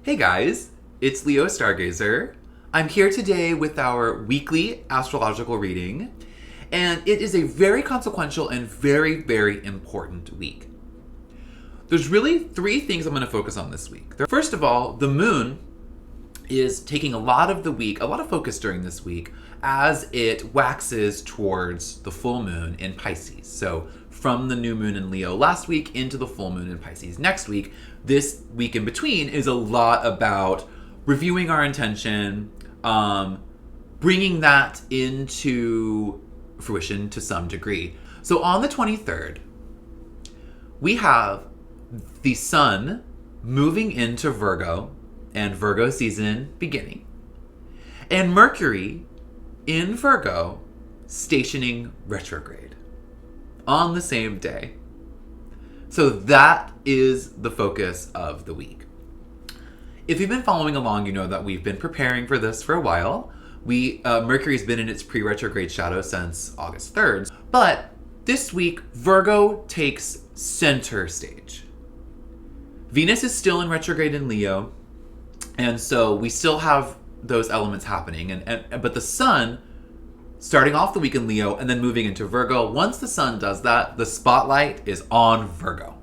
Hey guys, it's Leo Stargazer. I'm here today with our weekly astrological reading, and it is a very consequential and very, very important week. There's really three things I'm going to focus on this week. First of all, the moon is taking a lot of the week, a lot of focus during this week, as it waxes towards the full moon in Pisces. So from the new moon in Leo last week into the full moon in Pisces next week, this week in between is a lot about reviewing our intention, bringing that into fruition to some degree. So on the 23rd, we have the sun moving into Virgo and Virgo season beginning, and Mercury in Virgo stationing retrograde on the same day. So that is the focus of the week. If you've been following along, you know that we've been preparing for this for a while. Mercury's been in its pre-retrograde shadow since August 3rd, but this week Virgo takes center stage. Venus is still in retrograde in Leo, and so we still have those elements happening, but the sun starting off the week in Leo and then moving into Virgo. Once the sun does that, the spotlight is on Virgo.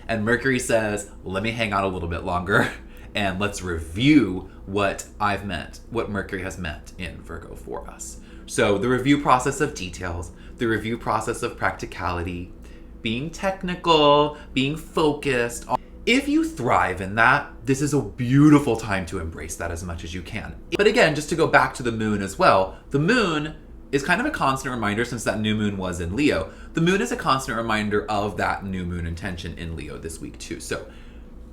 And Mercury says, let me hang out a little bit longer and let's review what Mercury has meant in Virgo for us. So the review process of details, the review process of practicality, being technical, being focused. If you thrive in that, this is a beautiful time to embrace that as much as you can. But again, just to go back to the moon as well, the moon is kind of a constant reminder since that new moon was in Leo. The moon is a constant reminder of that new moon intention in Leo this week too. So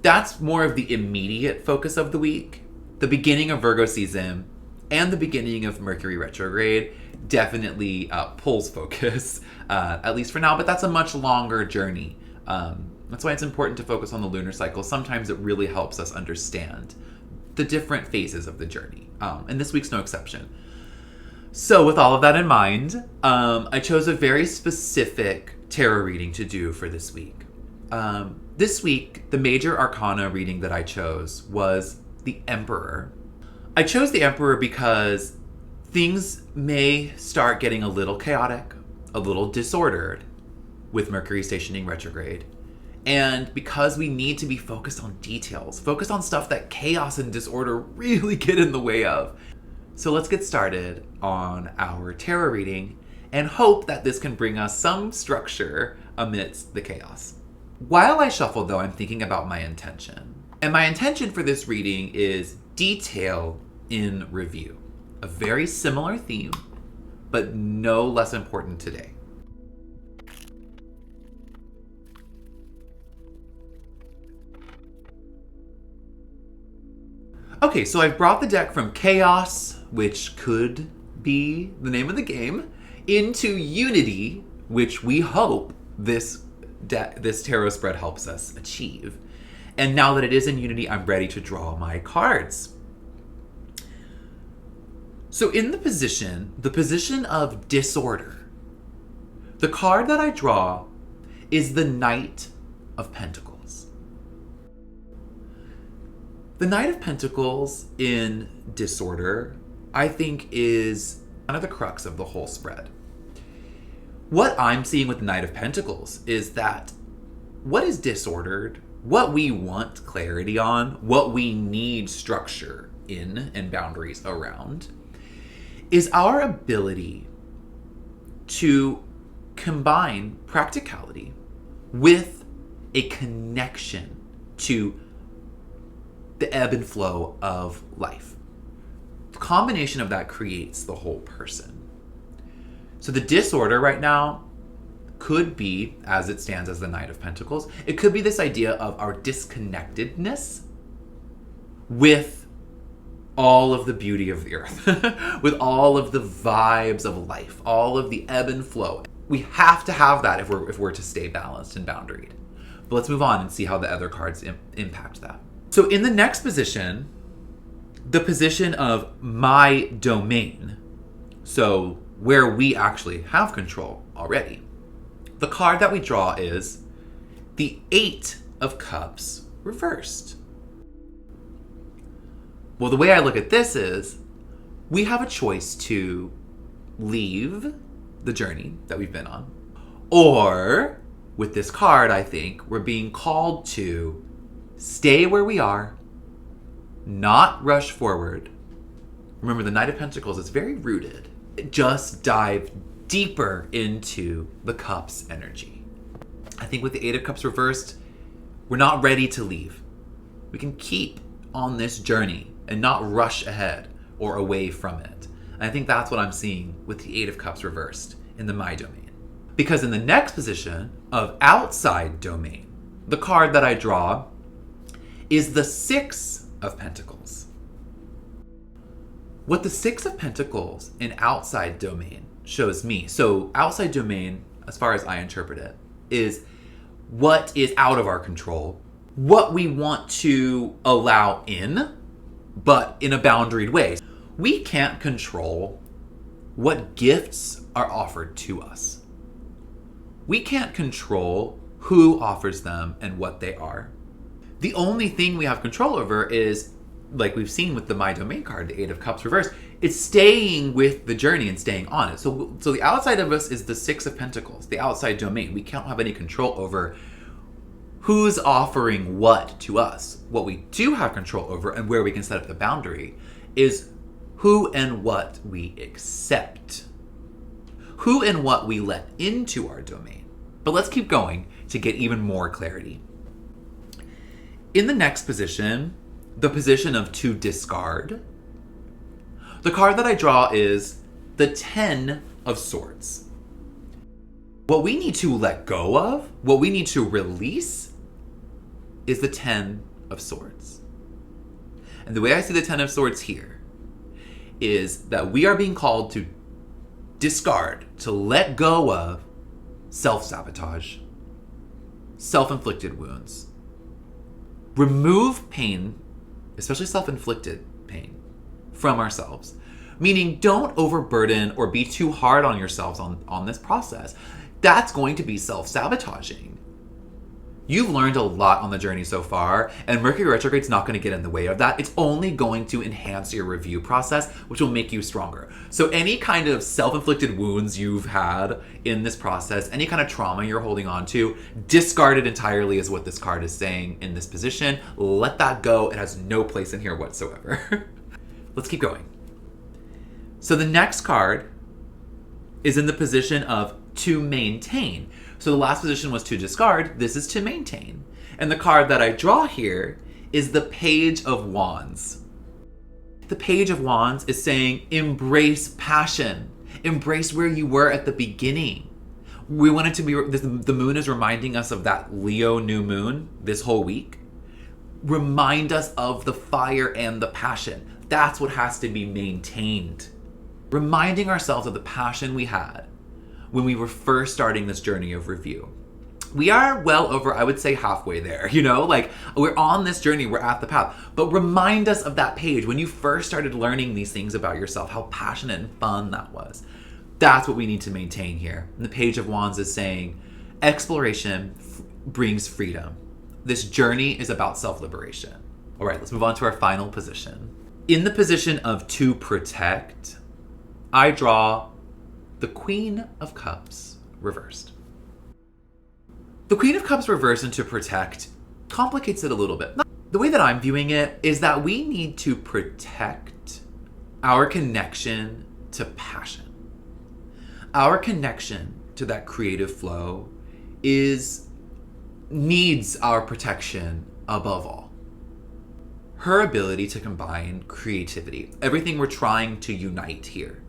that's more of the immediate focus of the week. The beginning of Virgo season and the beginning of Mercury retrograde definitely pulls focus, at least for now, but that's a much longer journey. That's why it's important to focus on the lunar cycle. Sometimes it really helps us understand the different phases of the journey. And this week's no exception. So with all of that in mind, I chose a very specific tarot reading to do for this week. This week, the major arcana reading that I chose was the Emperor. I chose the Emperor because things may start getting a little chaotic, a little disordered with Mercury stationing retrograde. And because we need to be focused on details, focused on stuff that chaos and disorder really get in the way of. So let's get started on our tarot reading and hope that this can bring us some structure amidst the chaos. While I shuffle, though, I'm thinking about my intention. And my intention for this reading is detail in review. A very similar theme, but no less important today. Okay, so I've brought the deck from Chaos, which could be the name of the game, into Unity, which we hope this tarot spread helps us achieve. And now that it is in Unity, I'm ready to draw my cards. So in the position of disorder, the card that I draw is the Knight of Pentacles. The Knight of Pentacles in disorder, I think, is kind of the crux of the whole spread. What I'm seeing with the Knight of Pentacles is that what is disordered, what we want clarity on, what we need structure in and boundaries around, is our ability to combine practicality with a connection to the ebb and flow of life. The combination of that creates the whole person. So the disorder right now could be, as it stands as the Knight of Pentacles, it could be this idea of our disconnectedness with all of the beauty of the earth, with all of the vibes of life, all of the ebb and flow. We have to have that if we're to stay balanced and boundaried. But let's move on and see how the other cards impact that. So in the next position, the position of my domain, so where we actually have control already, the card that we draw is the Eight of Cups reversed. Well, the way I look at this is we have a choice to leave the journey that we've been on. Or, with this card, I think, we're being called to stay where we are, not rush forward. Remember, the Knight of Pentacles is very rooted. Just dive deeper into the Cups energy. I think with the Eight of Cups reversed, we're not ready to leave. We can keep on this journey and not rush ahead or away from it. And I think that's what I'm seeing with the Eight of Cups reversed in the My Domain. Because in the next position of outside domain, the card that I draw is the Six of Pentacles. What the Six of Pentacles in outside domain shows me, so outside domain, as far as I interpret it, is what is out of our control, what we want to allow in, but in a boundaried way. We can't control what gifts are offered to us. We can't control who offers them and what they are. The only thing we have control over is, like we've seen with the My Domain card, the Eight of Cups reversed, it's staying with the journey and staying on it. So the outside of us is the Six of Pentacles, the outside domain. We can't have any control over who's offering what to us. What we do have control over and where we can set up the boundary is who and what we accept. Who and what we let into our domain. But let's keep going to get even more clarity. In the next position, the position of to discard, the card that I draw is the Ten of Swords. What we need to let go of, what we need to release, is the Ten of Swords. And the way I see the Ten of Swords here is that we are being called to discard, to let go of self-sabotage, self-inflicted wounds. Remove pain, especially self-inflicted pain, from ourselves. Meaning, don't overburden or be too hard on yourselves on this process. That's going to be self-sabotaging. You've learned a lot on the journey so far, and Mercury retrograde's not going to get in the way of that. It's only going to enhance your review process, which will make you stronger. So any kind of self-inflicted wounds you've had in this process, any kind of trauma you're holding on to, discard it entirely is what this card is saying in this position. Let that go. It has no place in here whatsoever. Let's keep going. So the next card is in the position of to maintain. So the last position was to discard. This is to maintain. And the card that I draw here is the Page of Wands. The Page of Wands is saying embrace passion. Embrace where you were at the beginning. We want it to be, the moon is reminding us of that Leo new moon this whole week. Remind us of the fire and the passion. That's what has to be maintained. Reminding ourselves of the passion we had when we were first starting this journey of review. We are well over, I would say, halfway there, like we're on this journey, we're at the path. But remind us of that page when you first started learning these things about yourself, how passionate and fun that was. That's what we need to maintain here. And the Page of Wands is saying exploration brings freedom. This journey is about self-liberation. All right, let's move on to our final position. In the position of to protect, I draw the Queen of Cups reversed. The Queen of Cups reversed and to protect complicates it a little bit. The way that I'm viewing it is that we need to protect our connection to passion. Our connection to that creative flow needs our protection above all. Her ability to combine creativity, everything we're trying to unite here.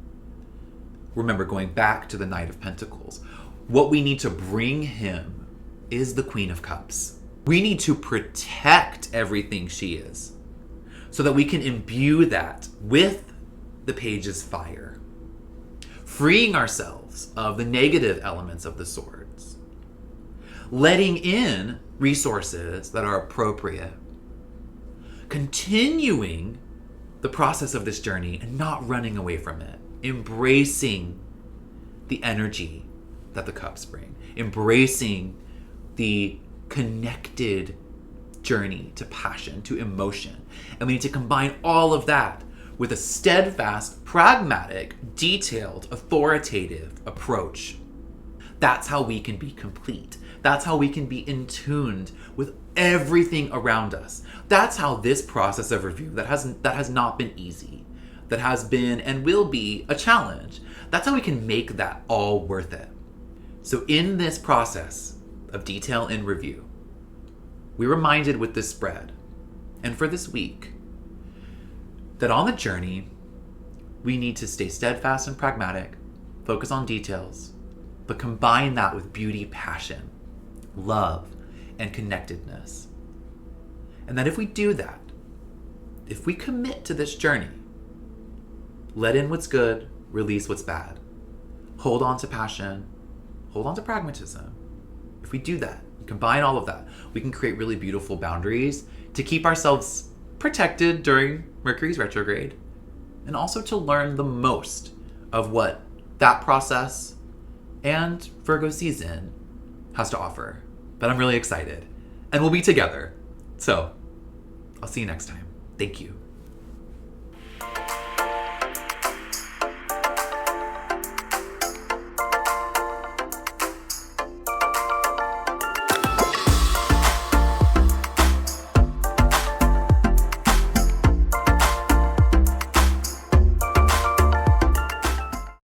Remember, going back to the Knight of Pentacles, what we need to bring him is the Queen of Cups. We need to protect everything she is so that we can imbue that with the Page's fire, freeing ourselves of the negative elements of the swords, letting in resources that are appropriate, continuing the process of this journey and not running away from it. Embracing the energy that the cups bring. Embracing the connected journey to passion, to emotion. And we need to combine all of that with a steadfast, pragmatic, detailed, authoritative approach. That's how we can be complete. That's how we can be in tune with everything around us. That's how this process of review that has not been easy, that has been and will be a challenge, that's how we can make that all worth it. So in this process of detail in review, we're reminded with this spread, and for this week, that on the journey, we need to stay steadfast and pragmatic, focus on details, but combine that with beauty, passion, love, and connectedness. And that if we do that, if we commit to this journey, let in what's good, release what's bad, hold on to passion, hold on to pragmatism. If we do that, combine all of that, we can create really beautiful boundaries to keep ourselves protected during Mercury's retrograde, and also to learn the most of what that process and Virgo season has to offer. But I'm really excited, and we'll be together. So I'll see you next time. Thank you.